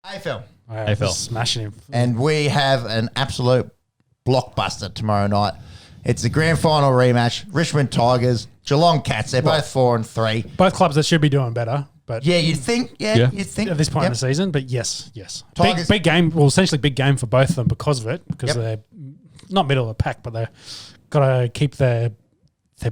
AFL. AFL. Smashing him. And we have an absolute blockbuster tomorrow night. It's the grand final rematch. Richmond Tigers, Geelong Cats. They're both 4 and 3. Both clubs that should be doing better. But Yeah, you'd think. Yeah, you'd think. at this point in Yep. the season, but yes. Tigers- Big game. Well, essentially big game for both of them because of it, because Yep. they're not middle of the pack, but they've got to keep their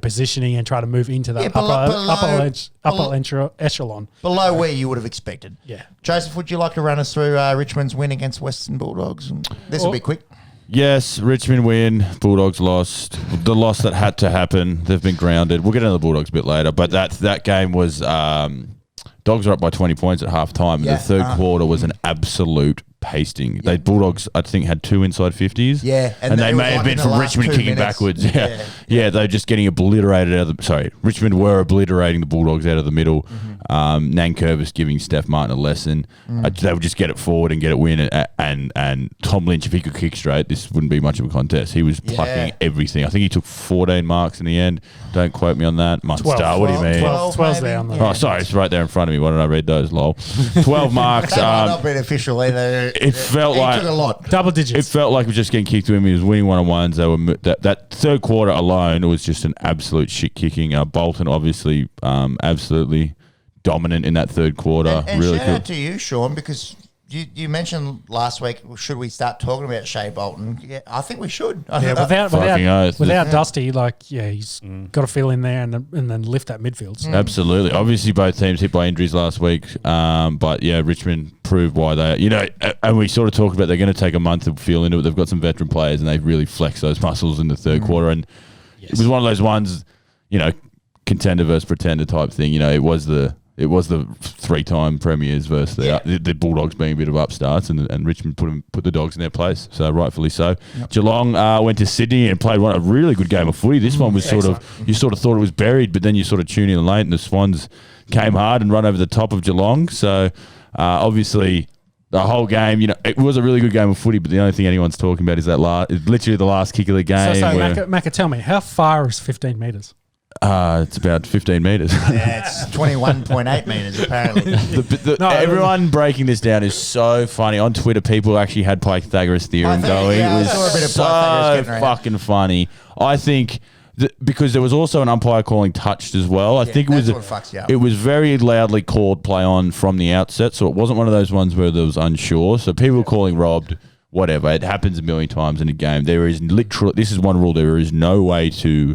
positioning and try to move into that upper echelon. Below where you would have expected. Yeah. Joseph, would you like to run us through Richmond's win against Western Bulldogs? This will be quick. Yes, Richmond win. Bulldogs lost. The loss that had to happen. They've been grounded. We'll get into the Bulldogs a bit later, but that game was Dogs were up by 20 points at half time. Yeah. The third quarter was an absolute pasting. They Bulldogs, I think, had 2 inside 50s. Yeah, and they may have been from Richmond kicking backwards. Yeah, they're just getting obliterated out of the. Sorry, Richmond were obliterating the Bulldogs out of the middle. Nankervis giving Steph Martin a lesson. They would just get it forward and get it win. And Tom Lynch, if he could kick straight, this wouldn't be much of a contest. He was plucking everything. I think he took 14 marks in the end. Don't quote me on that. Must start. What do you mean? 12's there on the. Oh, sorry, it's right there in front of me. Why did I read those? Lol. 12 marks. That might not been official either. It felt like took a lot. Double digits. It felt like he was just getting kicked to him. He was winning one-on-ones. They were that third quarter alone. It was just an absolute shit kicking. Bolton obviously absolutely dominant in that third quarter. And really shout good. out to you, Sean, because you mentioned last week, should we start talking about Shea Bolton? Yeah, I think we should. Without Dusty, he's got to fill in there and then lift that midfield. Absolutely. Obviously, both teams hit by injuries last week. But yeah, Richmond proved why they, and we sort of talked about they're going to take a month to feel into it. They've got some veteran players and they've really flexed those muscles in the third quarter. And it was one of those ones, contender versus pretender type thing. It was the 3-time premiers versus the Bulldogs being a bit of upstarts, and Richmond put the Dogs in their place, so rightfully so. Yep. Geelong went to Sydney and played a really good game of footy. This one was you sort of thought it was buried, but then you sort of tune in late, and the Swans came hard and run over the top of Geelong. So obviously the whole game, it was a really good game of footy, but the only thing anyone's talking about is literally the last kick of the game. So Macca, tell me, how far is 15 metres? It's about 15 metres. Yeah, it's 21.8 metres apparently. Everyone breaking this down is so funny. On Twitter, people actually had Pythagoras theorem going. Yeah, it was I saw a bit of so Pythagoras getting fucking funny. I think because there was also an umpire calling touched as well. I think it was very loudly called play on from the outset, so it wasn't one of those ones where there was unsure. So people were calling robbed. Whatever. It happens a million times in a game. This is one rule. There is no way to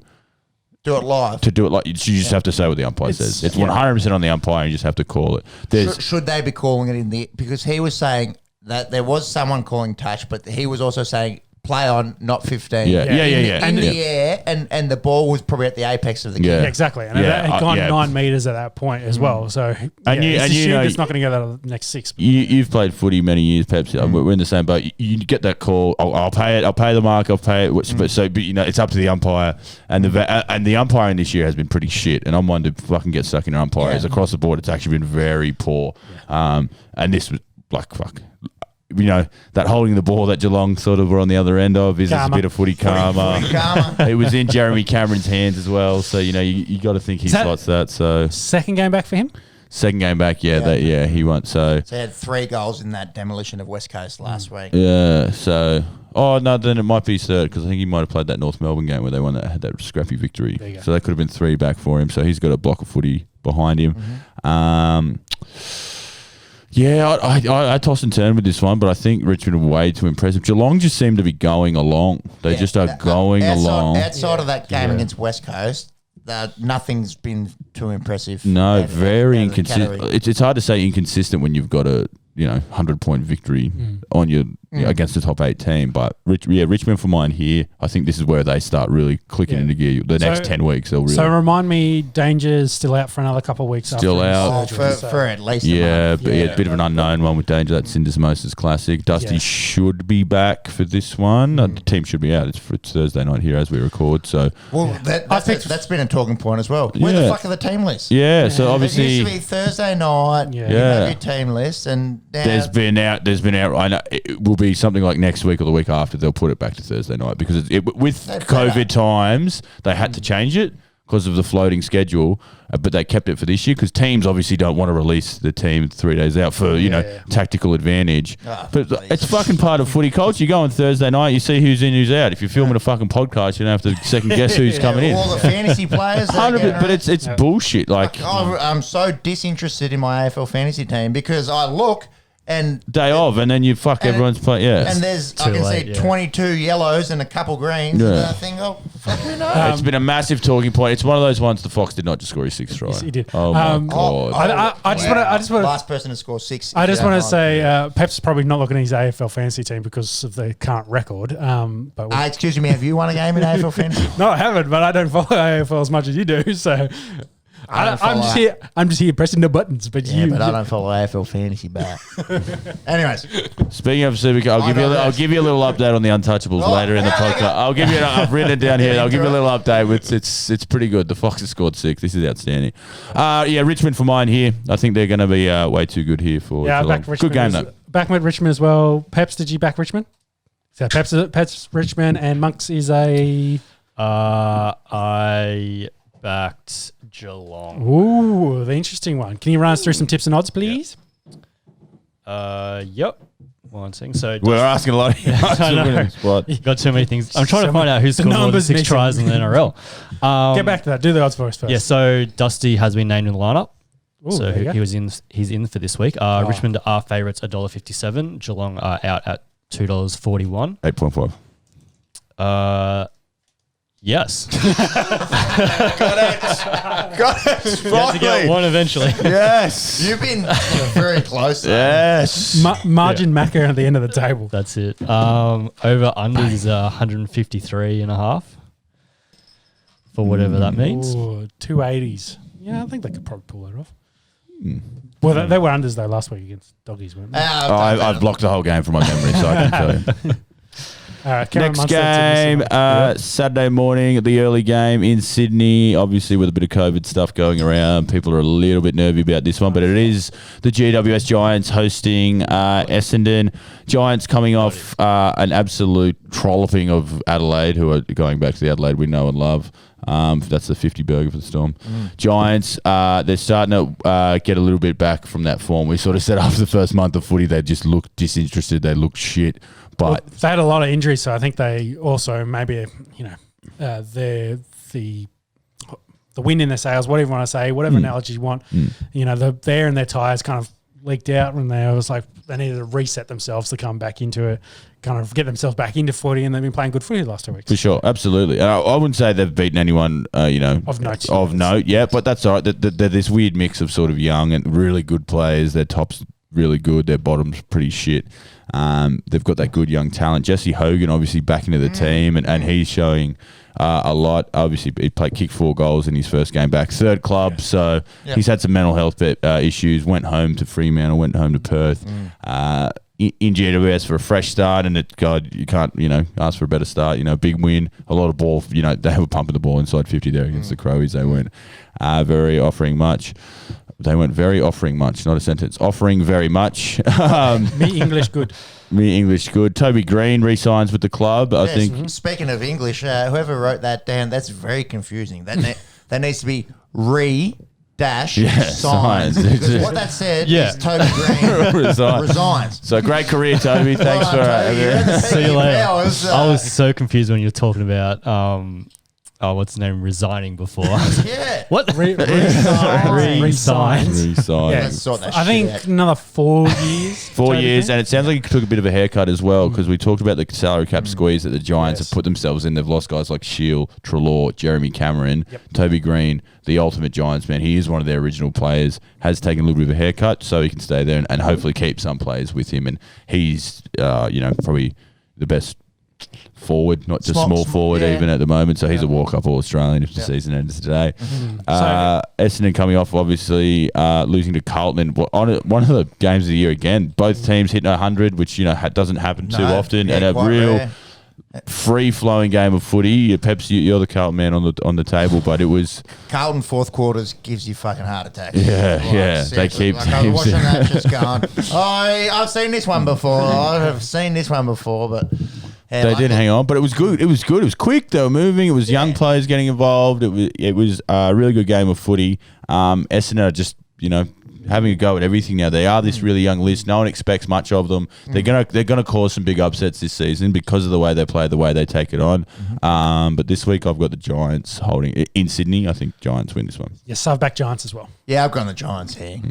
do it live. To do it like you just have to say what the umpire says. It's 100% on the umpire. You just have to call it. Should they be calling it because he was saying that there was someone calling touch, but he was also saying play on, not 15. Yeah. In the air, and the ball was probably at the apex of the game. Yeah, exactly. And it had gone 9 metres at that point as well. So it's not going to go that next 6. You've played footy many years, perhaps. We're in the same boat. You get that call. I'll pay it. I'll pay the mark. I'll pay it. But it's up to the umpire. And the umpiring this year has been pretty shit. And I'm one to fucking get stuck in umpires across the board. It's actually been very poor. And this was like fuck. That holding the ball that Geelong sort of were on the other end of is a bit of footy karma. It was in Jeremy Cameron's hands as well, so you got to think he slots that. So second game back for him. Second game back, he won. So he had 3 goals in that demolition of West Coast last week. Yeah. So then it might be third because I think he might have played that North Melbourne game where they had that scrappy victory. So that could have been 3 back for him. So he's got a block of footy behind him. Yeah, I toss and turn with this one, but I think Richmond are way too impressive. Geelong just seem to be going along. They just are going along. Outside of that game against West Coast, nothing's been too impressive. No, very inconsistent. It's hard to say inconsistent when you've got a 100-point victory on your against the top 8 team. But Richmond for mine here. I think this is where they start really clicking into gear. The next 10 weeks, they'll really. So remind me, Danger's still out for another couple of weeks. Still out for at least a month. A bit of an unknown one with Danger. That's Syndesmosis Classic. Dusty should be back for this one. The team should be out. It's Thursday night here as we record. So that's been a talking point as well. Where the fuck are the team lists? Yeah. So obviously it used to be Thursday night. You have your team list, and now there's been out. I know it will be something like next week or the week after. They'll put it back to Thursday night because with COVID times they had to change it because of the floating schedule, but they kept it for this year because teams obviously don't want to release the team 3 days out for, tactical advantage. But it's fucking part of footy culture. You go on Thursday night, you see who's in, who's out. If you're filming a fucking podcast, you don't have to second guess who's coming in. All the fantasy players. 100%, but it's bullshit. Like, I'm so disinterested in my AFL fantasy team because I look and day of, and then you fuck everyone's play. Yeah, and I can see 22 yellows and a couple greens. And I think, oh, fuck, who knows? It's been a massive talking point. It's one of those ones the Fox did not just score his sixth try. Yes, he did. Oh my god! I just want last person to score 6. I just want to say, Pep's probably not looking at his AFL fantasy team because of their current record. But excuse me, have you won a game in AFL fantasy? No, I haven't, but I don't follow AFL as much as you do. So I'm just here pressing the buttons. But I don't follow AFL fantasy back. Anyways, speaking of Supercoach, I'll give you a little update on the Untouchables later in the podcast. I'll give you. I've written it down here. I'll give you a little update. It's pretty good. The Foxes scored 6. This is outstanding. Richmond for mine here. I think they're going to be way too good here for. Yeah, back Richmond. Good game though. Back with Richmond as well. Peps, did you back Richmond? So Peps Richmond and Monks is a. I backed Geelong. Ooh, the interesting one. Can you run us through some tips and odds, please? Yep. One second. So we're asking a lot. You've got too many things. I'm trying to find out who scored more than 6 tries in the NRL. Get back to that. Do the odds for us first. Yeah. So Dusty has been named in the lineup. Ooh, so he's in for this week. Richmond are favourites $1.57. Geelong are out at $2.41. 8.5. Yes. got it. You have to get one eventually. Yes. You've been very close. Yes. Margin Macca at the end of the table. That's it. Over under is 153.5 for whatever that means. Ooh, 280s. Yeah, I think they could probably pull that off. Well, they were unders though last week against Doggies, weren't they? I've blocked the whole game from my memory, so I can tell you. Next game, Saturday morning, the early game in Sydney. Obviously, with a bit of COVID stuff going around, people are a little bit nervy about this one, but it is the GWS Giants hosting Essendon. Giants coming off an absolute trolloping of Adelaide, who are going back to the Adelaide we know and love. That's the 50 burger for the Storm. Giants, they're starting to get a little bit back from that form. We sort of said after the first month of footy, they just looked disinterested. They looked shit. But they had a lot of injuries, so I think they also maybe, the wind in their sails, whatever you want to say, whatever analogy you want, the air in their tyres kind of leaked out, and they was like they needed to reset themselves to come back into it, kind of get themselves back into footy, and they've been playing good footy the last 2 weeks. For sure, absolutely. And I wouldn't say they've beaten anyone, of note. Yeah, but that's all right. They're this weird mix of sort of young and really good players. Their top's really good. Their bottom's pretty shit. They've got that good young talent. Jesse Hogan obviously back into the team, and he's showing a lot. Obviously, he kicked 4 goals in his first game back. Third club, so he's had some mental health issues. Went home to Fremantle, went home to Perth. In GWS for a fresh start, and you can't ask for a better start. Big win, a lot of ball. They were pumping the ball inside 50 there against the Crowies. They weren't very offering much. They weren't very offering much, not a sentence. Offering very much. Me English good. Me English good. Toby Green re-signs with the club. I think. Speaking of English, whoever wrote that down, that's very confusing. That needs to be signs. Because what that said is Toby Green resigns. So great career, Toby. Thanks for see you later. I was so confused when you were talking about what's his name, resigning before. Yeah. What? Resigns. I think another 4 years. 4 years, and it sounds like he took a bit of a haircut as well, because we talked about the salary cap squeeze that the Giants have put themselves in. They've lost guys like Shield, Treloar, Jeremy Cameron, Toby Green, the ultimate Giants man. He is one of their original players, has taken a little bit of a haircut, so he can stay there and hopefully keep some players with him. And he's, probably the best forward, not just small forward even at the moment. So he's a walk-up All-Australian if the season ends today. Essendon coming off, obviously, losing to Carlton on one of the games of the year again. Both teams hitting 100, which doesn't happen too often, and a real rare. Free-flowing game of footy. Peps, you're the Carlton man on the table, but it was Carlton fourth quarters gives you fucking heart attacks. They keep. I was watching that, just going, I've seen this one before. I've seen this one before, but Yeah, They did hang on, but it was good. It was good. It was quick. They were moving. It was young players getting involved. It was a really good game of footy. Essendon are just, having a go at everything now. They are this really young list. No one expects much of them. They're gonna cause some big upsets this season because of the way they play, the way they take it on. But this week I've got the Giants holding in Sydney. I think Giants win this one. Yes, so I've backed Giants as well. Yeah, I've gone the Giants here.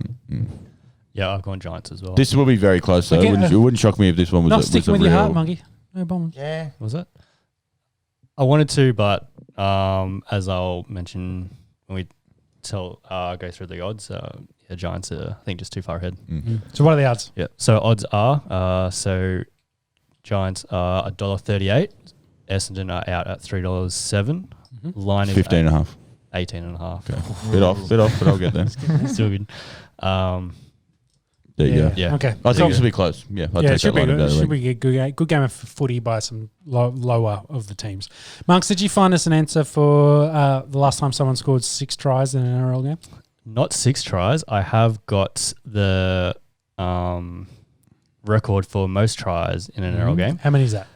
Yeah, I've gone Giants as well. This will be very close though. Again, It wouldn't shock me if this one was Not was sticking a with real. your heart, monkey. No bombers. Yeah. Was it? I wanted to, but as I'll mention when we go through the odds, Giants are, I think, just too far ahead. So what are the odds? Yeah. So odds are Giants are $1.38. Essendon are out at $3.07. Line is 15.5. 18.5. Okay. Bit off, but I'll get there. Still good. There you go. Yeah. Okay. I think this will be close. Yeah, I'll take It should that be line good. of Should be a good game of footy by some lower of the teams. Monks, did you find us an answer for the last time someone scored 6 tries in an NRL game? Not 6 tries. I have got the record for most tries in an NRL game. How many is that?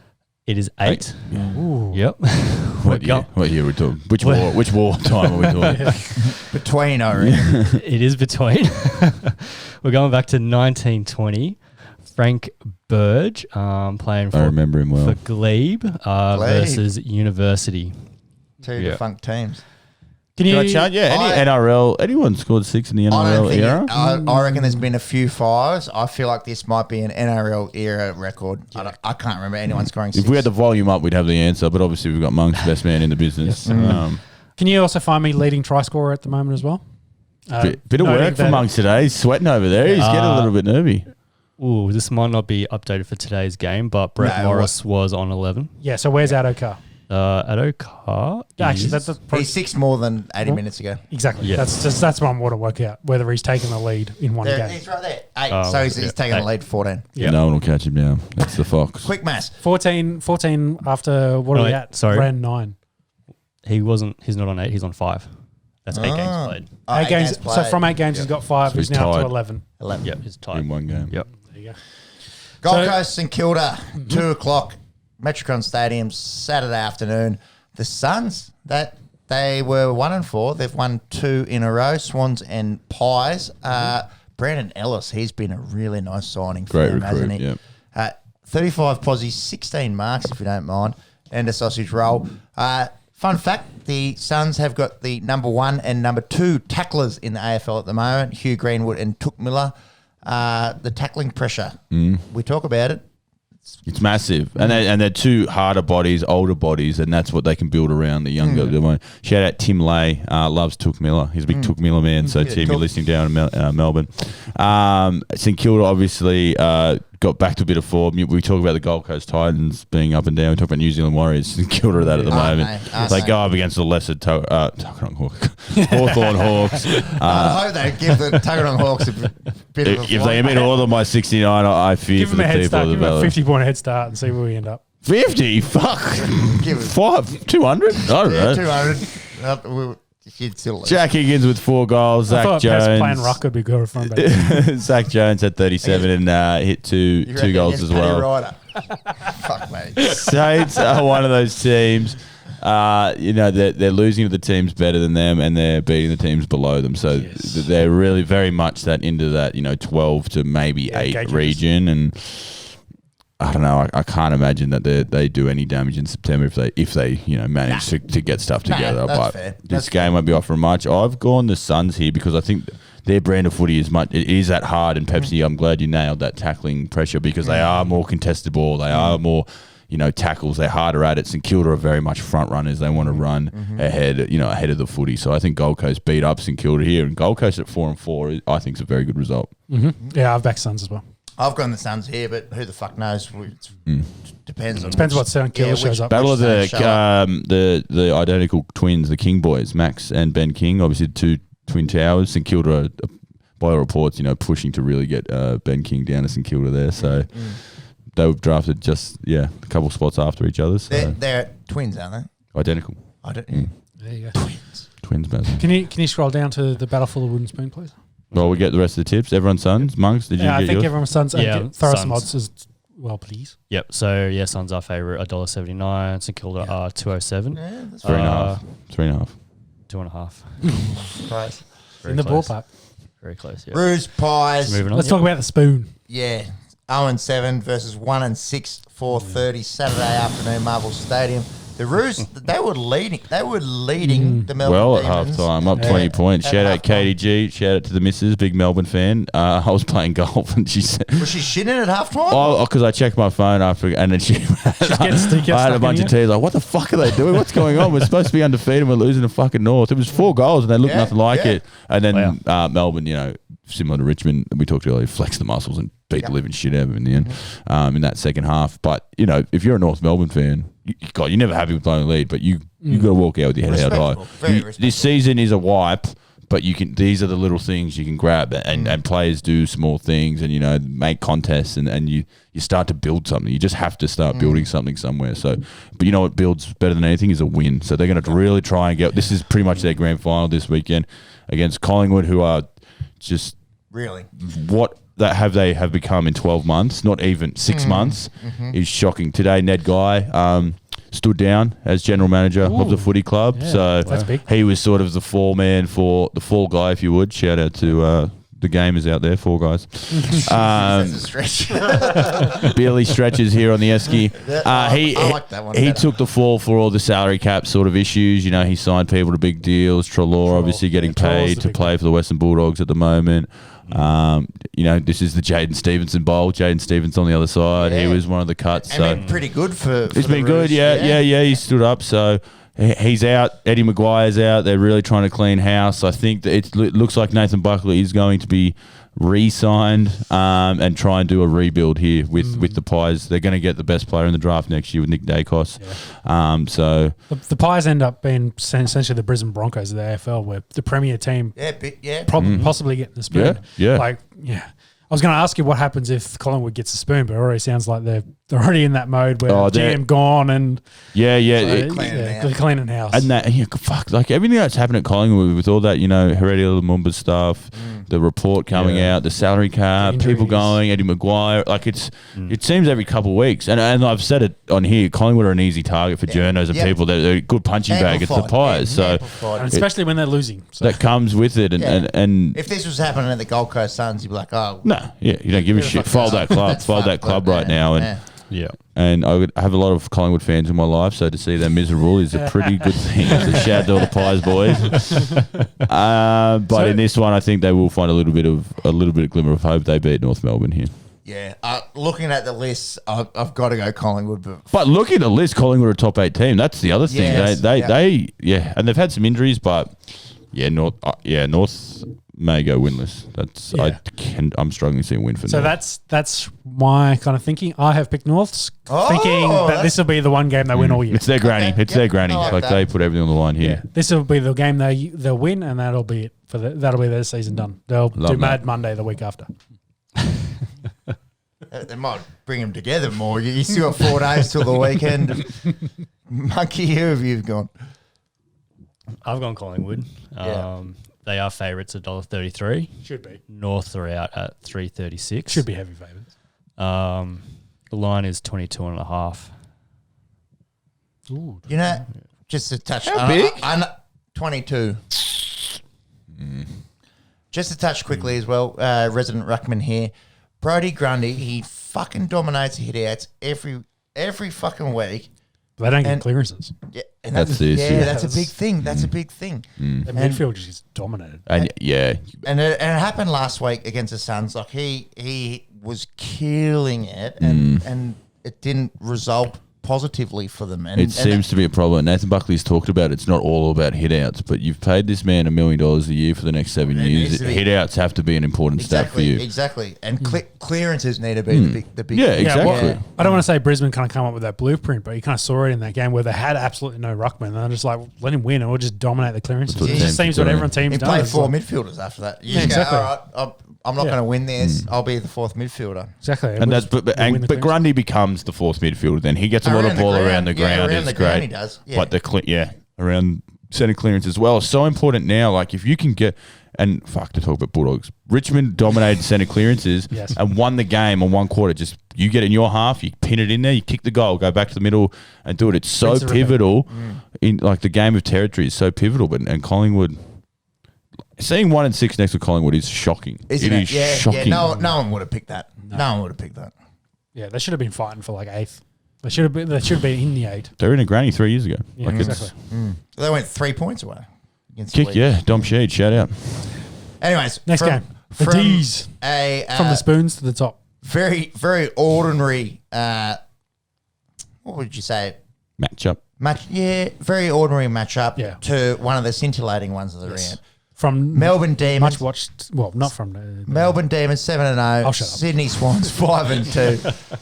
It is 8. Ooh. Yep. What year are we talking? Which war time are we talking? Between, I reckon. It is between. We're going back to 1920. Frank Burge playing I remember him well. for Glebe versus University. Two defunct teams. Can Can I you? chart? Yeah, any NRL, anyone scored 6 in the I don't NRL think era? I reckon there's been a few 5s. I feel like this might be an NRL era record. I can't remember anyone scoring 6. If we had the volume up, we'd have the answer, but obviously we've got Monk's best man in the business. Can you also find me leading try scorer at the moment as well? Bit of noting work for that- Monks today. He's sweating over there. He's getting a little bit nervy. Ooh, this might not be updated for today's game, but Brett No, Morris was on 11. Yeah. So where's Addo Addo Carr. Actually, is- that's probably He's 6 more than 80 minutes ago. exactly. Yeah. That's what I want to work out whether he's taken the lead in one game. He's right there. 8. Oh, So he's yeah. taking the 8. lead 14. Yeah. No one will catch him down. That's the Fox. Quick maths. 14 after what are we wait, at? sorry. Round 9. He's not on 8, he's on 5. That's 8 games played. 8 games. played. So from 8 games, he's got 5. So he's he's now up tied. to 11. 11. Yep, he's tied. In one game. Yep. There you go. Gold So- Coast St Kilda, 2 o'clock, Metricon Stadium, Saturday afternoon. The Suns, they were 1-4. They've won 2 in a row, Swans and Pies. Brandon Ellis, he's been a really nice signing for Great them, recruit, hasn't he? yep. 35 posies, 16 marks, if you don't mind, and a sausage roll. Fun fact, the Suns have got the number 1 and number 2 tacklers in the AFL at the moment, Hugh Greenwood and Took Miller. The tackling pressure, we talk about it. It's massive. And they're 2 harder bodies, older bodies, and that's what they can build around the younger. Shout out Tim Lay, loves Took Miller. He's a big Took Miller man, so Tim, you're listening down in Melbourne. St Kilda obviously got back to a bit of form. We talk about the Gold Coast Titans being up and down. We talk about New Zealand Warriors. St Kilda are that at the moment. They go up against the lesser Hawthorne Hawks. I hope they give the Tuggeranong Hawks a bit of a If they beat all of them by 69, I fear Give for him the a head people start. of the Give him a Valley. 50-point head start and see where we end up. 50? Fuck. Give it 5? 200? I don't know. 200. You'd still lose. Jack Higgins with 4 goals. I Zach thought Pez playing Jones. ruck would be good for him. Zach Jones had 37 and hit two You reckon goals against as well. Paddy Ryder? Fuck, mate. Saints are one of those teams. They're losing to the teams better than them, and they're beating the teams below them. So they're really very much that into that 12 to maybe 8 gatekeepers. region. And I don't know. I can't imagine that they do any damage in September if they manage to get stuff together. that's But fair. this game won't be offering much. I've gone the Suns here because I think their brand of footy it is that hard. And Pepsi, I'm glad you nailed that tackling pressure because they are more contested ball. They are more tackles. They're harder at it. St Kilda are very much front runners. They want to run ahead of the footy. So I think Gold Coast beat up St Kilda here, and Gold Coast at 4-4, I think is a very good result. Yeah, I've backed Suns as well. I've gone the Suns here, but who the fuck knows? Depends on Depends what St Kilda shows up. Battle of Suns show up. the identical twins, the King boys, Max and Ben King, obviously 2 twin towers. St Kilda, by all reports, pushing to really get Ben King down to St Kilda there. So they were drafted just a couple spots after each other. So They're twins, aren't they? identical I don't. There you go. twins, Basil. Can you scroll down to the Battle for the Wooden Spoon, please? Well, we get the rest of the tips. Everyone's Suns. Monks, did you Yeah, I get think yours? everyone's Suns. Yeah, Throw us some Suns. odds as well, please. Yep. So yeah, Suns are favourite, $1.79. St Kilda are 207. Yeah, that's 3.5. 3.5. 2.5. close. In the close. ballpark. Very close. Yeah. Roos, Pies. Moving on. Let's talk about the spoon. Yeah. 0-7 versus 1-6, 4:30 Saturday afternoon, Marvel Stadium. The Roos, they were leading. They were leading the Melbourne Well, at Demons. half time, up 20 points. At Shout out halftime. KDG. Shout out to the missus, big Melbourne fan. I was playing golf and she said, Was she shitting at halftime? "Oh, because I checked my phone after, and then she." I had a bunch of tears like, "What the fuck are they doing? What's going on? We're supposed to be undefeated. We're losing to fucking North." It was 4 goals and they looked Yeah, nothing like yeah. it. And then Melbourne, similar to Richmond, we talked earlier, flexed the muscles and beat the living shit out of them in the end in that second half. But if you're a North Melbourne fan, you're never happy with blowing the lead, but you got to walk out with your head held Respectable, high. very respectable. This season is a wipe. But these are the little things you can grab, and players do small things, and make contests, and you start to build something. You just have to start building something somewhere. So, but what builds better than anything is a win. So they're going to really try and get. This is pretty much their grand final this weekend against Collingwood, who are just Really? what that they have become in 12 months, not even 6 months, is shocking. Today, Ned Guy stood down as general manager of the footy club. Yeah, So that's big. he was sort of the foreman for the fall guy, if you would. Shout out to the gamers out there, Fall Guys. That's a stretch. Billy stretches here on the Esky. I like that one He better. took the fall for all the salary cap sort of issues. He signed people to big deals. Trelaw obviously getting Trelaw's paid the to big play for the Western Bulldogs at the moment. This is the Jaden Stevenson bowl. Jaden Stevenson on the other side. He Yeah. was one of the cuts. And So been pretty good for it's the been good. Roos. Yeah. He stood up. So he's out. Eddie Maguire's out. They're really trying to clean house. I think that it looks like Nathan Buckley is going to be re-signed and try and do a rebuild here with the Pies. They're going to get the best player in the draft next year with Nick Dacos. So The Pies end up being essentially the Brisbane Broncos of the AFL, where the premier team Yeah. possibly getting the spoon. Yeah. I was going to ask you what happens if Collingwood gets the spoon, but it already sounds like they're already in that mode where GM gone and Cleaning cleaning house. And that, fuck, like everything that's happened at Collingwood with all that, Heredia Lumumba stuff, the report coming out, the salary cap, Injuries. people going, Eddie Maguire, like it seems every couple of weeks. And I've said it on here, Collingwood are an easy target for journos and people. They're a good punching bag. It's the Pies. So And especially when they're losing. So. that comes with it. And if this was happening at the Gold Coast Suns, you'd be like, oh. you don't give a shit. Fold that club. That's Fold that fucked club up, right man. now. Yeah. Yeah. And I have a lot of Collingwood fans in my life, so to see them miserable is a pretty good thing. So shout out to all the Pies boys. But in this one, I think they will find a little bit of glimmer of hope. They beat North Melbourne here. Yeah. Looking at the list, I've got to go Collingwood. But looking at the list, Collingwood are a top 8 team. That's the other thing. Yes. They and they've had some injuries, but North may go winless. I'm struggling to see a win for So North. that's my kind of thinking. I have picked Norths, Oh, thinking that that's- this will be the one game they win all year. It's their granny. Okay, It's their yep, granny. I like Like that. they put everything on the line here. This will be the game they'll win, and that'll be it that'll be their season done. They'll Love do that. Mad Monday the week after. They might bring them together more. You still got 4 days till the weekend. Monkey, who have you gone? I've gone Collingwood. Yeah. They are favourites at $1.33. Should be. North are out at $3.36. Should be heavy favourites. The line is 22.5. Ooh. Just to touch. How big? 22. Just to touch quickly as well, resident ruckman here. Brodie Grundy, he fucking dominates the hit-outs every fucking week. They don't get And- clearances. Yeah, and That's the issue. that's a big thing. That's a big thing. The midfield just dominated. And And it happened last week against the Suns. Like he was killing it, and it didn't result positively for them. And it seems to be a problem. Nathan Buckley's talked about it's not all about hit-outs, but you've paid this man $1 million a year for the next 7 It years. needs to be- Hit-outs have to be an important stat for you. Exactly. And clearances need to be the big. Yeah, thing. exactly. well, I don't want to say Brisbane kind of come up with that blueprint, but you kind of saw it in that game where they had absolutely no ruckman. And they're just like, let him win and we'll just dominate the clearances. That's what It the just teams seems are what doing. everyone team's He done. played It's 4 like- midfielders after that. You Yeah, just go, exactly. all right, I'm not Yeah. going to win this. I'll be the 4th midfielder. Exactly. And We'll that's just but win the but clearances. Grundy becomes the 4th midfielder. Then he gets a lot of Around the ball ground. around the Yeah, ground. around It's the ground great. he does. Yeah. But around centre clearance as well. It's so important now. Like if you can get, and fuck to talk about Bulldogs, Richmond dominated centre clearances Yes. and won the game on one quarter. Just you get in your half, you pin it in there, you kick the goal, go back to the middle and do it. It's so Rinse and repeat. pivotal in like the game of territory is so pivotal. But and Collingwood, seeing 1 and 6 next to Collingwood is shocking. Isn't it? is Yeah, shocking. yeah. No one would have picked that. No one would have picked that. Yeah, they should have been fighting for like 8th. They should have been. They should have been in the 8. They were in a granny 3 years ago. Yeah, Like it's- exactly. They went 3 points away. Against Kick, Leeds. yeah. Dom Sheed, shout out. Anyways, Next game. The from D's. a From the spoons to the top. very, very ordinary. What would you say? Matchup. Match, yeah, very ordinary matchup Yeah. to one of the scintillating ones of the Yes. round. From Melbourne Demons. much watched. Well, not from the Melbourne Demons 7-0. I'll shut up. Sydney Swans 5-2.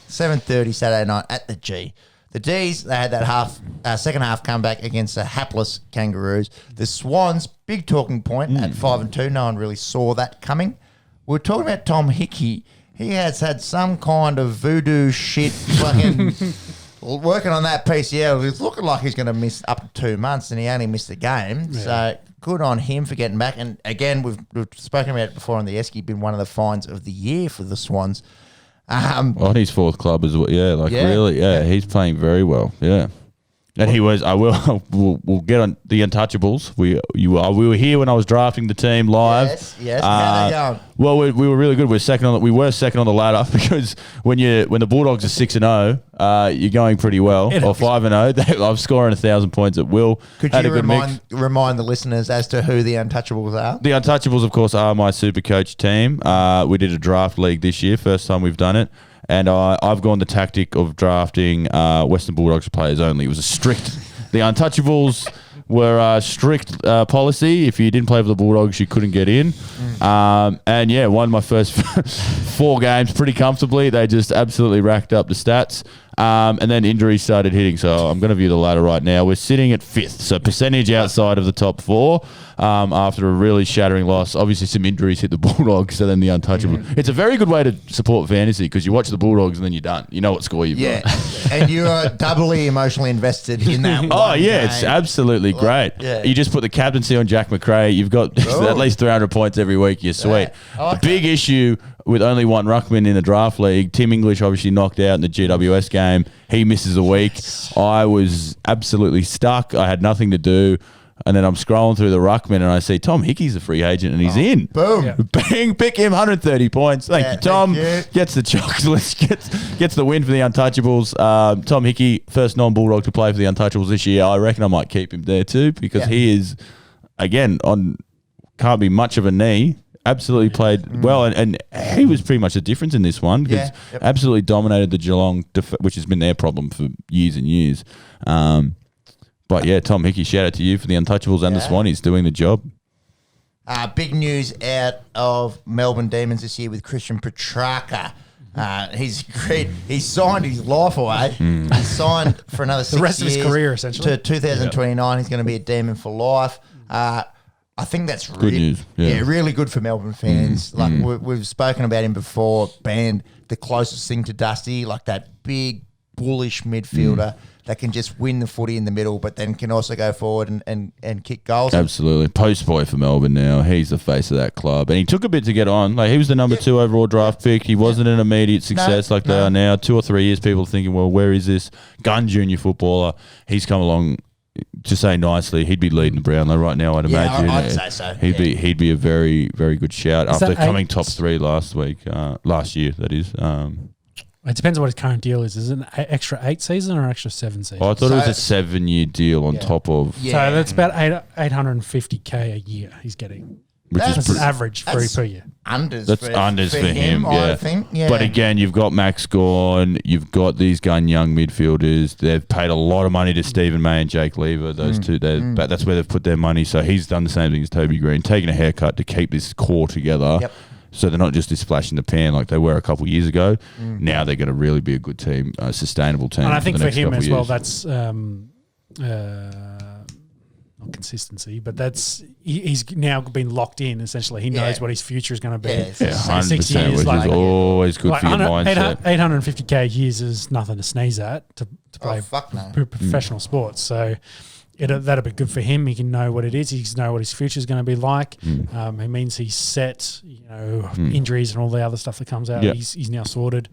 7:30 Saturday night at the G. The D's, they had that second half comeback against the hapless Kangaroos. The Swans, big talking point at 5-2. No one really saw that coming. We're talking about Tom Hickey. He has had some kind of voodoo shit fucking working on that PCL. It's looking like he's going to miss up to 2 months, and he only missed a game. Yeah. So good on him for getting back. And again, we've spoken about it before on the Esky, been one of the finds of the year for the Swans. On his 4th club as well. Yeah, like Yeah. really. Yeah, he's playing very well. Yeah. And he was. I will. We'll get on the Untouchables. We were here when I was drafting the team live. Yes. How they going? Well, we were really good. We were second on the ladder because when the Bulldogs are 6-0, you're going pretty well. It Or helps. 5-0, I'm scoring 1,000 points at will. Could Had you a good mix. remind the listeners as to who the Untouchables are? The Untouchables, of course, are my super coach team. We did a draft league this year, first time we've done it. And I've gone the tactic of drafting Western Bulldogs players only. It was a strict... The Untouchables were strict policy. If you didn't play for the Bulldogs, you couldn't get in. And yeah, won my first 4 games pretty comfortably. They just absolutely racked up the stats. And then injuries started hitting. So I'm going to view the ladder right now. We're sitting at 5th. So percentage outside of the top 4 after a really shattering loss. Obviously, some injuries hit the Bulldogs. So then the Untouchables. It's a very good way to support fantasy because you watch the Bulldogs and then you're done. You know what score you've got. And you are doubly emotionally invested in that. Oh, yeah, it's absolutely great. yeah. You just put the captaincy on Jack McRae. You've got at least 300 points every week. You're sweet. I like the big issue with only one ruckman in the draft league, Tim English obviously knocked out in the GWS game. He misses a week. I was absolutely stuck. I had nothing to do. And then I'm scrolling through the ruckman and I see Tom Hickey's a free agent and he's in. Boom. Yeah. Bang, pick him, 130 points. Thank Yeah, you, Tom. thank you. Gets the chocolates, gets the win for the Untouchables. Tom Hickey, first non-Bulldog to play for the Untouchables this year. I reckon I might keep him there too because he is, again, can't be much of a knee. Absolutely played well, and he was pretty much the difference in this one because absolutely dominated the Geelong, which has been their problem for years and years. But yeah, Tom Hickey, shout out to you for the Untouchables and the Swannies doing the job. Big news out of Melbourne Demons this year with Christian Petrarca. He's great. He signed his life away. He signed for another 6 years. The rest of his career, essentially. To 2029. He's going to be a Demon for life. I think that's Good news. Yeah. really good for Melbourne fans. We've spoken about him before. Banned the closest thing to Dusty, like that big, bullish midfielder that can just win the footy in the middle, but then can also go forward and kick goals. Absolutely. Post boy for Melbourne now. He's the face of that club. And he took a bit to get on. Like he was the number 2 overall draft pick. He wasn't an immediate success they are now. 2 or 3 years, people are thinking, well, where is this gun junior footballer? He's come along, to say nicely, he'd be leading the Brownlow right now, I'd imagine. I'd say so. He'd be a very, very good shout Is after that coming 8? top 3 last year, that is. It depends on what his current deal is. Is it an extra 8 season or an extra 7 season? I thought it was a 7-year deal on top of... So that's about 850K a year he's getting. Which That's is an pretty, average per year. Unders that's unders for him, I think. Yeah. But again, you've got Max Gawn, you've got these gun young midfielders. They've paid a lot of money to Stephen May and Jake Lever. Those two, but that's where they've put their money. So he's done the same thing as Toby Green, taking a haircut to keep this core together. Yep. So they're not just this flash in the pan like they were a couple of years ago. Now they're going to really be a good team, a sustainable team. And I think the for next him couple as of well, years. that's not consistency, but he's now been locked in. Essentially, he knows what his future is going to be. Yeah, Yeah, 100%, 6 years, which like, is always good for your mindset. 850K years is nothing to sneeze at to play fuck no. professional sports. So that'll be good for him. He can know what it is. He can know what his future is going to be like. It means he's set. Injuries and all the other stuff that comes out. Yeah. He's now sorted.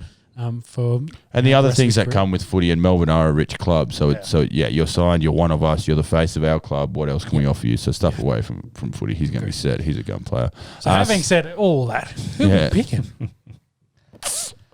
For and the other rest of things his that career. come with footy, and Melbourne are a rich club, so you're signed, you're one of us, you're the face of our club. What else can we offer you? So stuff away from footy. He's going to be set. He's a gun player. So having said all that, who would pick him?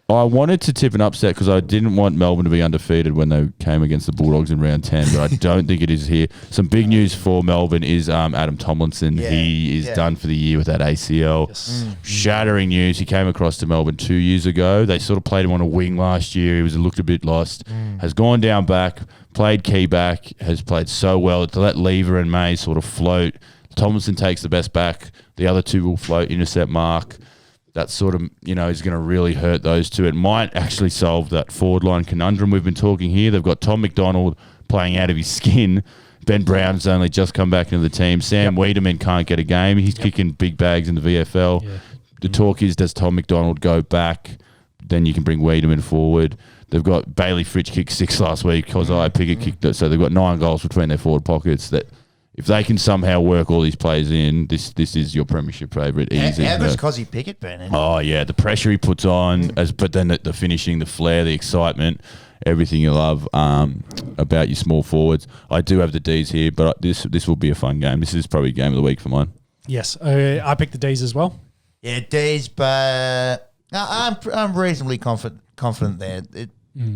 I wanted to tip an upset because I didn't want Melbourne to be undefeated when they came against the Bulldogs in round 10, but I don't think it is here. Some big news for Melbourne is Adam Tomlinson. Yeah. He is done for the year with that ACL. Yes. Shattering news. He came across to Melbourne 2 years ago. They sort of played him on a wing last year. He looked a bit lost. Has gone down back, played key back, has played so well to let Lever and May sort of float. Tomlinson takes the best back. The other two will float, intercept mark. That sort of, is going to really hurt those two. It might actually solve that forward line conundrum we've been talking here. They've got Tom McDonald playing out of his skin. Ben Brown's only just come back into the team. Sam Wiedemann can't get a game. He's kicking big bags in the VFL. Yeah. The talk is, does Tom McDonald go back? Then you can bring Wiedemann forward. They've got Bailey Fritsch kicked 6 last week. Kozai Pickett kicked it. So they've got 9 goals between their forward pockets. That if they can somehow work all these players in, this is your premiership favourite. Easy. How good's Cozzy Pickett been in? Oh yeah, the pressure he puts on, but then the finishing, the flair, the excitement, everything you love about your small forwards. I do have the D's here, but this will be a fun game. This is probably game of the week for mine. Yes, I picked the D's as well. Yeah, D's, but I'm reasonably confident there.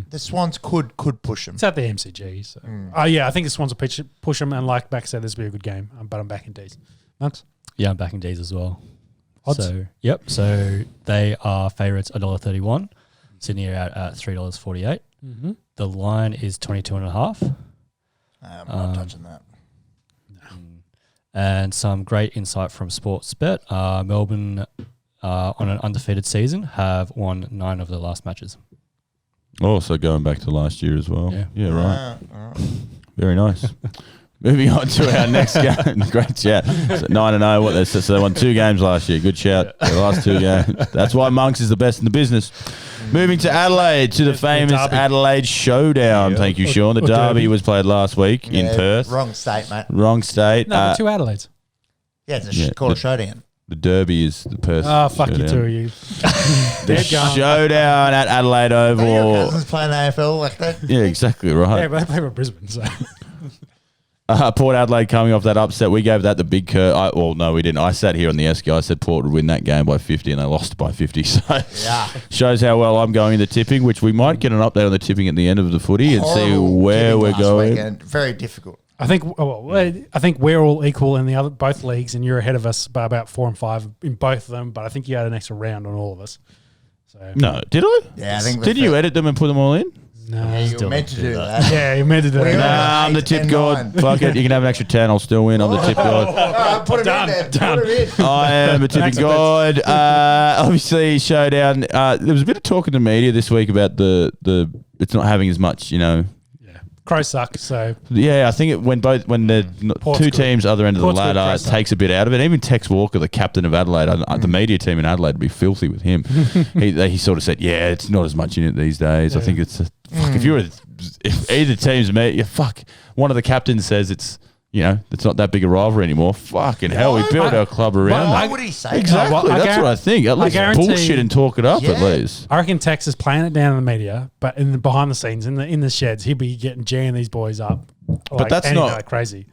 The Swans could push them. It's at the MCG. So. I think the Swans will push them, and like Max said, this will be a good game. But I'm back in D's. Max? Yeah, I'm back in D's as well. Odds? So they are favourites $1.31. Sydney are out at $3.48. Mm-hmm. The line is 22.5. I'm not touching that. And some great insight from Sportsbet. Melbourne, on an undefeated season, have won 9 of their last matches. Also going back to last year as well. Yeah, right. All right. Very nice. Moving on to our next game. Great chat. So 9-0. So they won 2 games last year. Good shout. The last 2 games. That's why Monks is the best in the business. Moving to Adelaide, to the famous Adelaide Showdown. Thank you, Sean. The derby was played last week in Perth. Wrong state, mate. Wrong state. No, 2 Adelaides. Yeah, it's called a showdown. The derby is the Perth. Oh, fuck you two of you. The showdown at Adelaide Oval. Your cousins playing AFL like that? Yeah, exactly right. Yeah, but they play for Brisbane, so. Port Adelaide coming off that upset. We gave that the big curve. No, we didn't. I sat here on the Esky. I said Port would win that game by 50, and they lost by 50. So shows how well I'm going in the tipping, which we might get an update on the tipping at the end of the footy and see where we're going. Weekend. Very difficult. I think we're all equal in the both leagues, and you're ahead of us by about 4 and 5 in both of them. But I think you had an extra round on all of us. So No, did I? Yeah, I think. Did you edit them and put them all in? no, You were meant to do that. yeah, you meant to do We that. were- Nah, I'm the 8 tip and god. 9. Fuck it. You can have an extra 10. I'll still win. I'm the tip god. All right, put it in there. Done. Put it in. I am a tipping god. Obviously, showdown. There was a bit of talk in the media this week about the it's not having as much, Crows suck, so Yeah, I think when the Port's two good. teams other end of Port's the good, ladder Crows suck. takes a bit out of it. Even Tex Walker, the captain of Adelaide, the media team in Adelaide would be filthy with him. he sort of said, "Yeah, it's not as much in it these days." I think it's if either team's one of the captains says it's not that big a rivalry anymore. Fucking hell, we built our club around Why that. would he say Exactly, Well, I that's what I think. At least guarantee- bullshit and talk it up. At Yeah. least. I reckon Tex is playing it down in the media, but behind the scenes, in the sheds, he'd be jamming these boys up. that's anything not- like crazy.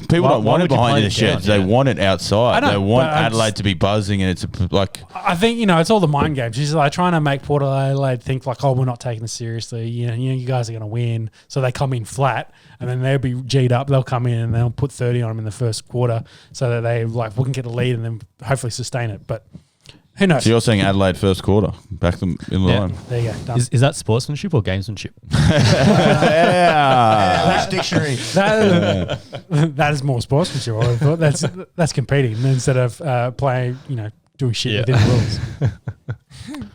People don't why want it would you behind play the it sheds. down? They want it outside. I know, They want but I Adelaide just- to be buzzing, and it's like. I think it's all the mind games. She's like trying to make Port Adelaide think like, oh, we're not taking this seriously. You guys are going to win, so they come in flat, and then they'll be G'd up. They'll come in and they'll put 30 on them in the first quarter, so that they we can get a lead and then hopefully sustain it. But who knows? So you're saying Adelaide first quarter, back them in line. There you go. Done. Is that sportsmanship or gamesmanship? Yeah. Which dictionary? That is more sportsmanship. I would have thought that's competing instead of playing. Doing shit within the rules.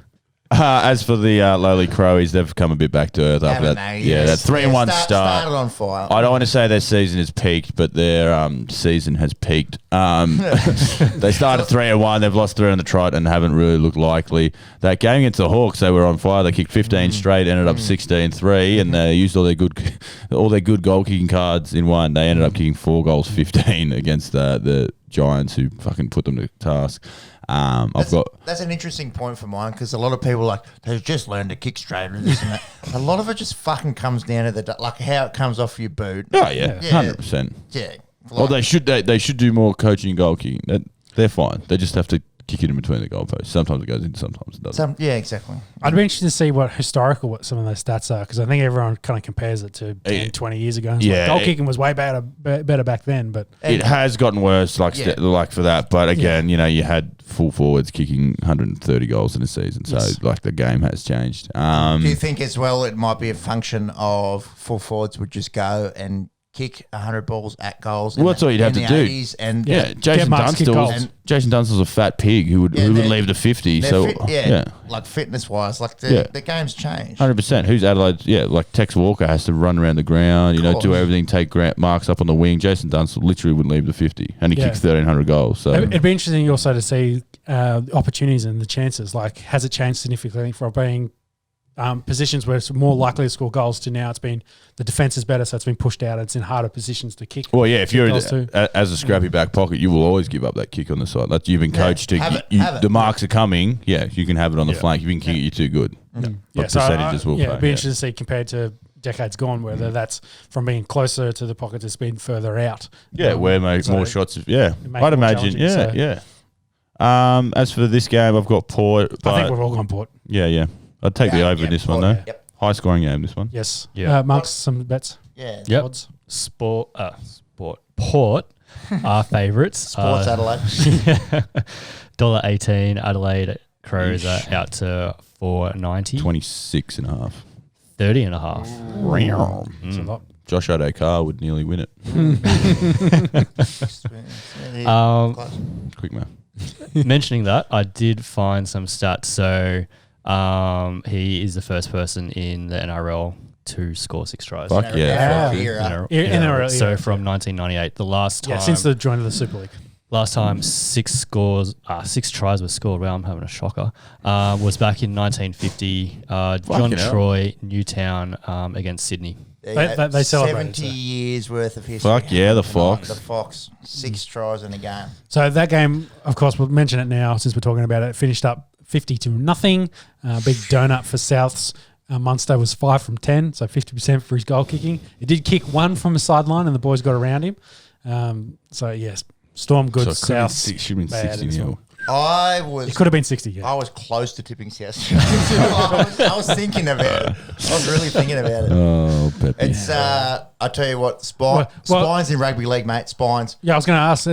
As for the lowly Crowies, they've come a bit back to earth after that. Yeah, that 3-1 start. Started on fire. I don't want to say their season has peaked, but their season has peaked. They started 3-1. They've lost 3 on the trot and haven't really looked likely. That game against the Hawks, they were on fire. They kicked 15 straight, ended up 16-3, and they used all their good goal kicking cards in one. They ended up kicking 4 goals, 15 against the Giants, who fucking put them to task. That's an interesting point for mine, because a lot of people they've just learned to kick straight and this and that. A lot of it just fucking comes down to how it comes off your boot. Oh yeah, 100%. Yeah. Well, they should do more coaching and goal kicking. They're fine. They just have to kick it in between the goalposts. Sometimes it goes in, sometimes it doesn't. Yeah, exactly. I'd be interested to see what some of those stats are, because I think everyone kind of compares it to 10, 20 years ago. Goal kicking was way better back then, but it has gotten worse, like for that. But again, you had full forwards kicking 130 goals in a season, so the game has changed. Do you think as well it might be a function of full forwards would just go and kick 100 balls at goals? Well, that's all you'd have to do. Jason Dunstall's a fat pig who would leave the 50. So fitness wise, the game's changed. 100%. Who's Adelaide? Yeah, like Tex Walker has to run around the ground, do everything, take marks up on the wing. Jason Dunstall literally wouldn't leave the 50, and he kicks 1,300 goals. So it'd be interesting also to see opportunities and the chances. Like, has it changed significantly from being positions where it's more likely to score goals to now it's been the defense is better, so it's been pushed out. It's in harder positions to kick. Well, yeah, if you're as a scrappy back pocket, you will always give up that kick on the side. Like, you've been coached to the marks are coming. Yeah, you can have it on the flank. If you can kick it, you're too good. But percentages will play. It'd be interesting to see compared to decades gone, whether that's from being closer to the pocket, it's been further out. Yeah, where more shots. I'd imagine. As for this game, I've got Port. I think we've all gone Port. Yeah. I'd take the over in this one, though. Yep. High scoring game, this one. Yes. Yeah. Mark's some bets. Yeah. Odds. Sport. Port are favourites. Sports Adelaide. $1.18. Adelaide Crows are out to $4.90. 26.5. 30.5. That's a lot. Josh Adokar would nearly win it. Quick math. Mentioning that, I did find some stats. So he is the first person in the NRL to score 6 tries. Fuck yeah. NRL. So from 1998, the last time. Yeah, since the join of the Super League. Last time 6 tries were scored. Well, I'm having a shocker. Was back in 1950. John Troy, Newtown against Sydney. They celebrated 70 years worth of history. Fuck yeah, the Fox. The Fox. 6 tries in a game. So that game, of course, we'll mention it now since we're talking about it. Finished up 50-0. Big donut for Souths. Munster was 5 from 10, so 50% for his goal kicking. He did kick 1 from the sideline, and the boys got around him. So yes, Storm good. South should have been 60-0. It could have been 60. Yeah. I was close to tipping South. I was thinking about it. I was really thinking about it. Oh, Pepe. It's I tell you what, Spines in rugby league, mate. Spines. Yeah, I was going to ask.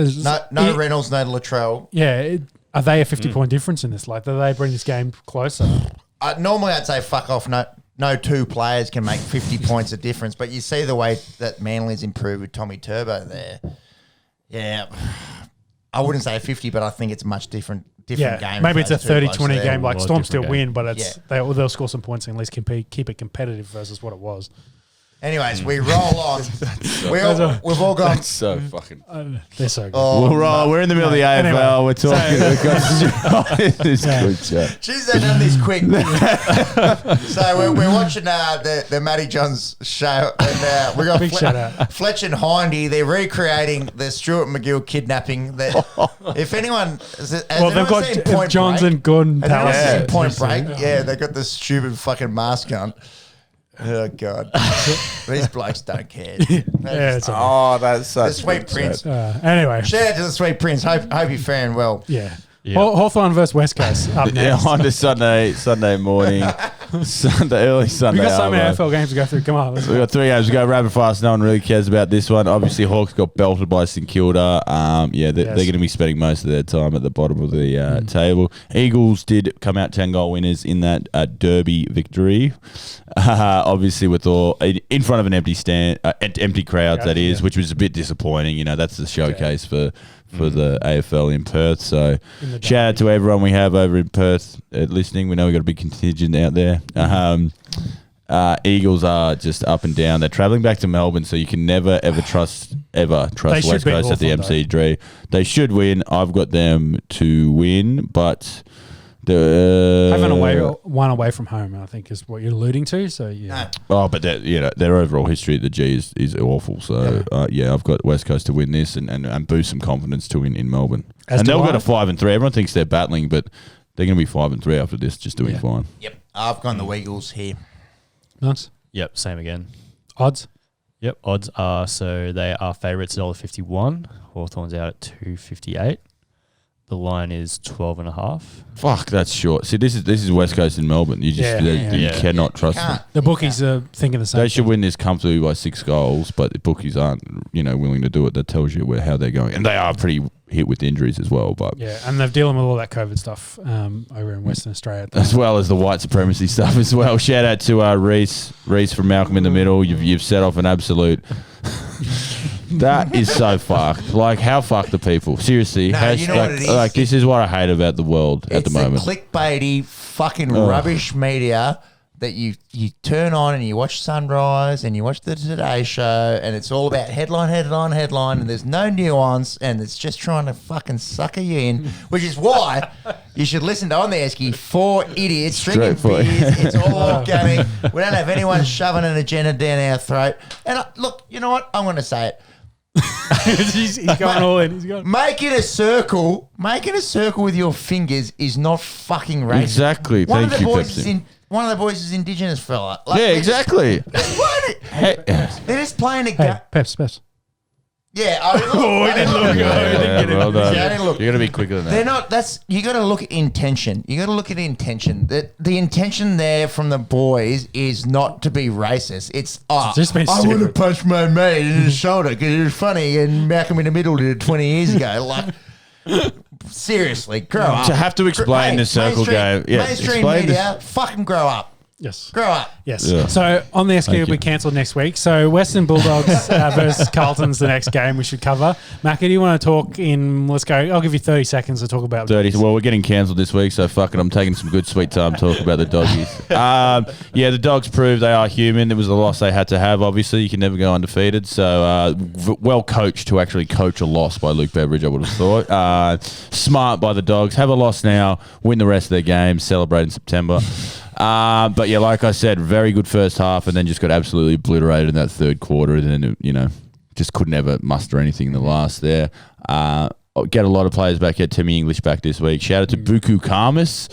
No Reynolds, no Latrell. Yeah, are they a 50-point difference in this? Like, do they bring this game closer? Normally, I'd say fuck off. No 2 players can make 50 points of difference. But you see the way that Manly's improved with Tommy Turbo there. Yeah. I wouldn't say 50, but I think it's a much different game. Maybe it's a 30-20 game. Like, Storm still win, but they'll score some points and at least keep it competitive versus what it was. Anyways, we roll on. We've all gone. That's so fucking. They're so good. Oh, we're in the middle of the AFL. Anyway, we're talking. This good chat. Jeez, they've done this quick. So we're watching the Matty Johns show, and we got Big shout out. Fletch and Hindy. They're recreating the Stuart McGill kidnapping. If anyone, they've got Johns and Gordon Palace. Point Break. Yeah, they got this stupid fucking mask on. Oh God, these blokes don't care. That's such the Sweet Prince. Anyway, shout out to the Sweet Prince. Hope you're faring well. Yeah. Hawthorne versus West Coast up next. On to Sunday morning, early Sunday. We got so many AFL games to go through. Come on, we got 3 games to go rapid fast. No one really cares about this one. Obviously, Hawks got belted by St Kilda. They're going to be spending most of their time at the bottom of the table. Eagles did come out 10-goal winners in that Derby victory. Obviously, with all in front of an empty stand, empty crowds, that is, which was a bit disappointing. That's the showcase for for the AFL in Perth. So In the shout out to everyone we have over in Perth listening. We know we've got a big contingent out there. Eagles are just up and down. They're travelling back to Melbourne, so you can never, ever trust They West should beat Coast at the Hawthorne, MC3. They should win. I've got them to win, but Having one away from home, I think, is what you're alluding to. So yeah, but their overall history at the G is awful. So I've got West Coast to win this and boost some confidence to win in Melbourne. And they'll go to 5-3. Everyone thinks they're battling, but they're going to be 5-3 after this, just doing fine. Yep, I've gone the Eagles here. nice Yep, same again. odds. Yep, odds are so they are favourites at $1.51. Hawthorne's out at $2.58. The line is 12.5. Fuck, that's short. See, this is West Coast in Melbourne. You just you cannot trust them. The bookies are thinking the same. They should win this comfortably by 6 goals, but the bookies aren't, willing to do it. That tells you how they're going, and they are pretty hit with injuries as well. But Yeah, and they're dealing with all that COVID stuff over in Western Australia. as well as the white supremacy stuff as well. Shout out to Reese from Malcolm in the Middle. You've set off an absolute. That is so fucked. Like, how fucked are people? Seriously. No, you know what it is? Like, this is what I hate about the world at the moment. It's the clickbaity fucking rubbish media that you turn on and you watch Sunrise and you watch the Today Show and it's all about headline, and there's no nuance and it's just trying to fucking sucker you in, which is why you should listen to On The Esky. 4 idiots drinking Straightforward. beers. It's all organic. We don't have anyone shoving an agenda down our throat. And look, you know what? I'm going to say it. he's going all in. He's going. Making a circle with your fingers is not fucking racist. Exactly. One Thank of you, the boys Pepsi. is one of the boys is Indigenous fella. Like, Yeah, exactly. They're just playing a game. Hey, Peps. Yeah, I mean, look, he didn't look. Well done. Yeah, I didn't look. You're going to be quicker than that. They're not. You got to look at intention. You got to look at intention. The intention there from the boys is not to be racist. It's just been I want to stupid. punch my mate in the shoulder because it was funny, and Malcolm in the Middle did it 20 years ago. Like, seriously, grow up. To have to explain the circle game. Yeah, mainstream explain media, fucking grow up. Yes. Grow up. Yes. Yeah. So On The Esky will Thank be you. cancelled next week. So Western Bulldogs versus Carlton's the next game we should cover. Macca, do you want to talk in? Let's go. I'll give you 30 seconds to talk about 30. Well, we're getting cancelled this week, so fuck it. I'm taking some good sweet time to talk about the doggies. The dogs proved they are human. It was a loss they had to have, obviously. You can never go undefeated. So well coached to actually coach a loss by Luke Beveridge, I would have thought. Smart by the dogs. Have a loss now. Win the rest of their games. Celebrate in September. But yeah, like I said, very good first half and then just got absolutely obliterated in that third quarter and then, just couldn't ever muster anything in the last there. Get a lot of players back. Get Timmy English back this week. Shout out to Buku Karmas.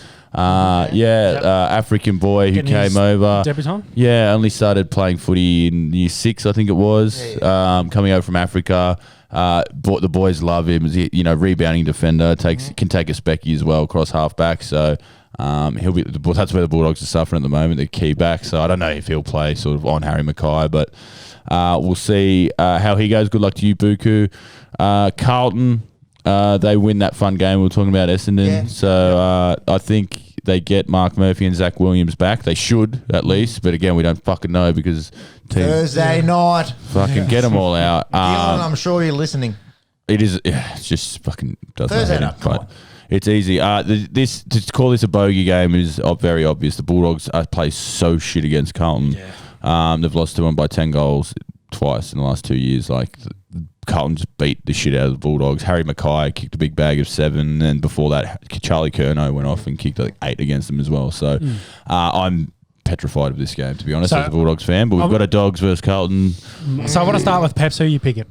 African boy who Getting came his over. debutant? Yeah, only started playing footy in year 6, I think it was. Coming over from Africa. The boys love him. Rebounding defender. Can take a specky as well, cross half back. So he'll be. That's where the Bulldogs are suffering at the moment. They're key back. So I don't know if he'll play sort of on Harry Mackay, but we'll see how he goes. Good luck to you, Buku. Carlton. They win that fun game we were talking about, Essendon. Yeah. So I think they get Mark Murphy and Zach Williams back. They should, at least. But again, we don't fucking know because teams Thursday night. fucking get them all out. Geelong, I'm sure you're listening. It is. It's just fucking doesn't Thursday matter. night, come on. It's easy. This to call this a bogey game is very obvious. The Bulldogs play so shit against Carlton. Yeah. They've lost to them by 10 goals twice in the last 2 years. Like Carlton just beat the shit out of the Bulldogs. Harry Mackay kicked a big bag of 7, and before that, Charlie Curnow went off and kicked like 8 against them as well. So I'm petrified of this game, to be honest, as a Bulldogs fan. But we've got a Dogs versus Carlton. So I want to start with Peps. Who are you picking?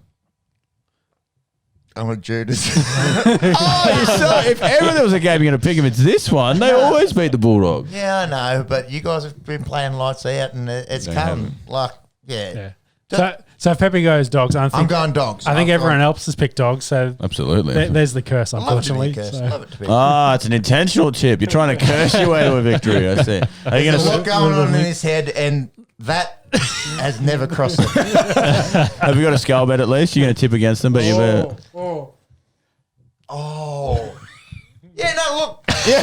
I'm a Judas. If ever there was a game you're going to pick him, it's this one. They always beat the Bulldogs. Yeah, I know, but you guys have been playing lights out, and it's They come. haven't. Like, yeah. So if Pepe goes Dogs, I'm going Dogs. I think everyone else has picked Dogs. So Absolutely. there's the curse, I love it to be unfortunately. cursed. So- Love it to be. It's an intentional chip. You're trying to curse your way to a victory. I see. Are you There's a going lot going on in his head, and that has never crossed it. Have you got a skull bet at least? You're going to tip against them, but you better. Oh. Yeah, no, look. Yeah.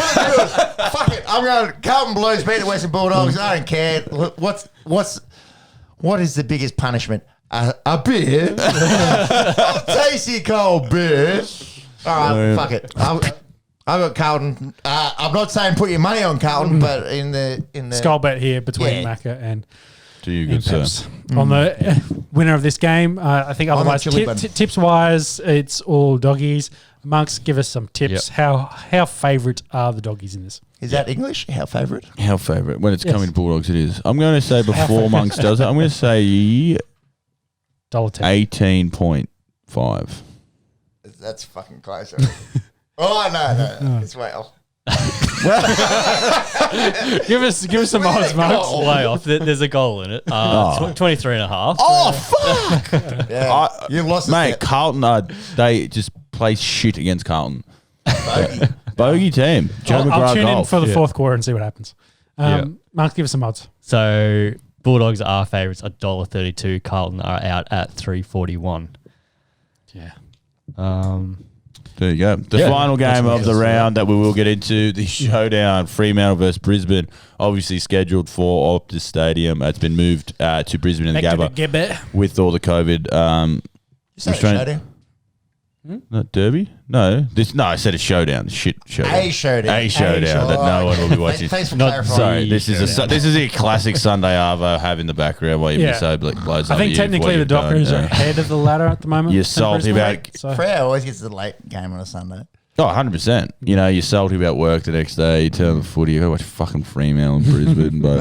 Fuck it. I'm going Carlton Blues beat the Western Bulldogs. I don't care. Look, what is the biggest punishment? A beer? A tasty cold beer. All right, fuck it. I've got Carlton. I'm not saying put your money on Carlton, but in the Skull bet here between Macca and Do you good, sir? Peps. On the winner of this game. I think otherwise, tips-wise, it's all doggies. Monks, give us some tips. Yep. How favourite are the doggies in this? Is that English? How favourite? How favourite? When it's coming to Bulldogs, it is. I'm going to say before Monks does it, I'm going to say $1.10. 18.5. That's fucking close. Oh, no. It's way off. give us some odds, Monks. Way off. There's a goal in it. 23 and a half. Oh, fuck. Yeah. You lost mate, a step. Carlton, they just play shit against Carlton. Bogey team. I'll tune in for the fourth quarter and see what happens. Monks, give us some odds. So Bulldogs are favourites, $1.32. Carlton are out at $3.41. Yeah. There you go. The final game of the round that we will get into, the showdown, Fremantle versus Brisbane, obviously scheduled for Optus Stadium. It's been moved to Brisbane in the Gabba with all the COVID showdown? Not Derby? No. I said a showdown. Shit showdown. A showdown that no one will be watching. Thanks for clarifying. Sorry, this is a classic Sunday Arvo have in the background while you miss blows I think technically the Dockers are ahead of the ladder at the moment. You're salty about... Freo always gets the late game on a Sunday. Oh, 100%. You know, you're salty about work the next day, you turn on the footy, you go watch fucking Fremantle and Brisbane. But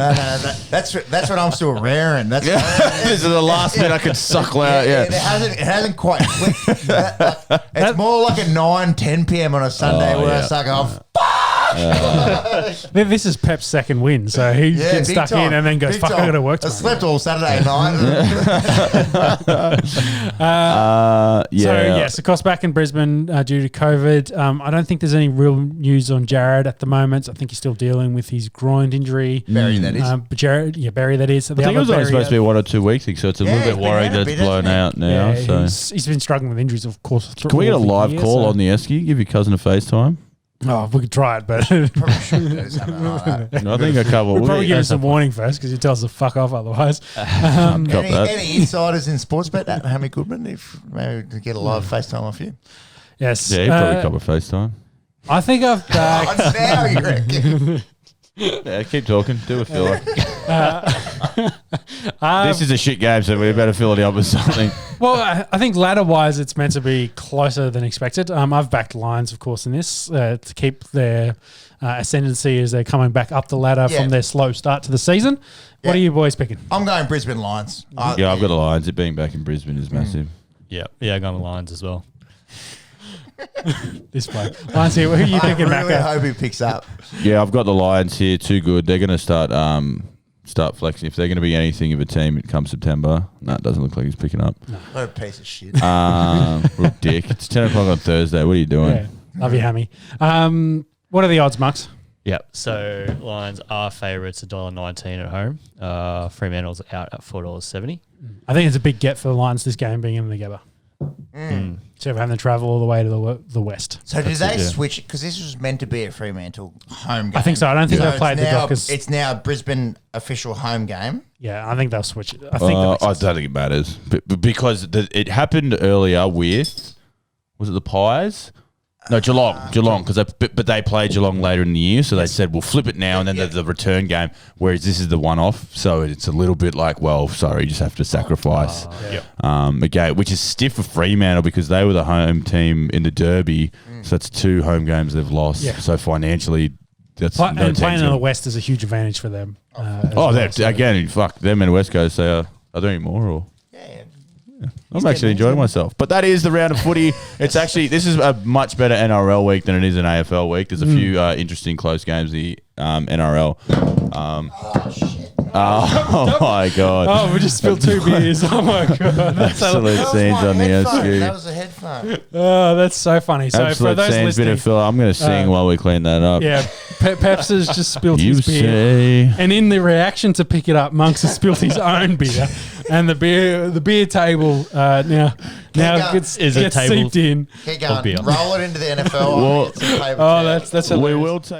that's what I'm still raring. This is the last bit I could suckle out, It hasn't quite clicked. It's more like a 9-10 p.m. on a Sunday where I suck off. This is Pep's second win, so he gets stuck in and then goes, fuck, I got to work tomorrow. I slept all Saturday night. So Cost back in Brisbane due to COVID. I don't think there's any real news on Jared at the moment. I think he's still dealing with his groin injury. Barry, that is. Barry, that is. I think it was only supposed to be 1 or 2 weeks, so it's a little bit worrying that it's blown out now. He's been struggling with injuries, of course. Can we get a live call on the Esky? Give your cousin a FaceTime? Oh, we could try it, but Probably shouldn't do something like that. I think a couple. We'll probably give him some warning first because he tells us to fuck off otherwise. Any insiders in sports bet? Hammy Goodman, if maybe to get a live FaceTime off you. Yes. Yeah, he'd probably cop a FaceTime. I think I've backed. Now you reckon? Yeah, keep talking. Do a filler. This is a shit game, so we better fill it up with something. Well, I think ladder-wise, it's meant to be closer than expected. I've backed Lions, of course, in this to keep their ascendancy as they're coming back up the ladder from their slow start to the season. What are you boys picking? I'm going Brisbane Lions. I've got the Lions. It being back in Brisbane is massive. Yeah, I'm going Lions as well. This play. Lions here. Who are you picking, I really Macca? hope he picks up. Yeah, I've got the Lions here. Too good. They're going to start flexing. If they're going to be anything of a team come September, it doesn't look like he's picking up. No. What a piece of shit. Real dick. It's 10 o'clock on Thursday. What are you doing? Yeah. Love you, Hammy. What are the odds, Max? Yep. So Lions are favourites, $1.19 at home. Fremantle's out at $4.70. I think it's a big get for the Lions this game being in the Gabba. So having to travel all the way to the west. So did they switch? Because this was meant to be a Fremantle home game. I think so. I don't think they've played the Dockers. It's now Brisbane official home game. Yeah, I think they'll switch it. I don't think it matters. But because it happened earlier with, was it the Pies? No, Geelong, because they played Geelong later in the year, so they said we'll flip it now, and then the return game. Whereas this is the one-off, so it's a little bit like, well, sorry, you just have to sacrifice a game, which is stiff for Fremantle because they were the home team in the Derby, so that's 2 home games they've lost. Yeah. So financially, that's playing in the West is a huge advantage for them. Again, fuck them and West Coast. Are there any more or? I'm actually enjoying myself. But that is the round of footy. This is a much better NRL week than it is an AFL week. There's a few interesting close games in the NRL. Oh, shit. Oh, my God. Oh, we just spilled 2 beers. Oh, my God. Absolute scenes on the Esky. That was a headphone. Oh, that's so funny. So Absolute for those scenes, listening, bit of filler. I'm going to sing while we clean that up. Yeah, Peps has just spilled You his beer. say. And in the reaction to pick it up, Monks has spilled his own beer. And the beer table now gets seeped in. Keep going. Roll it into the NFL. That's We will take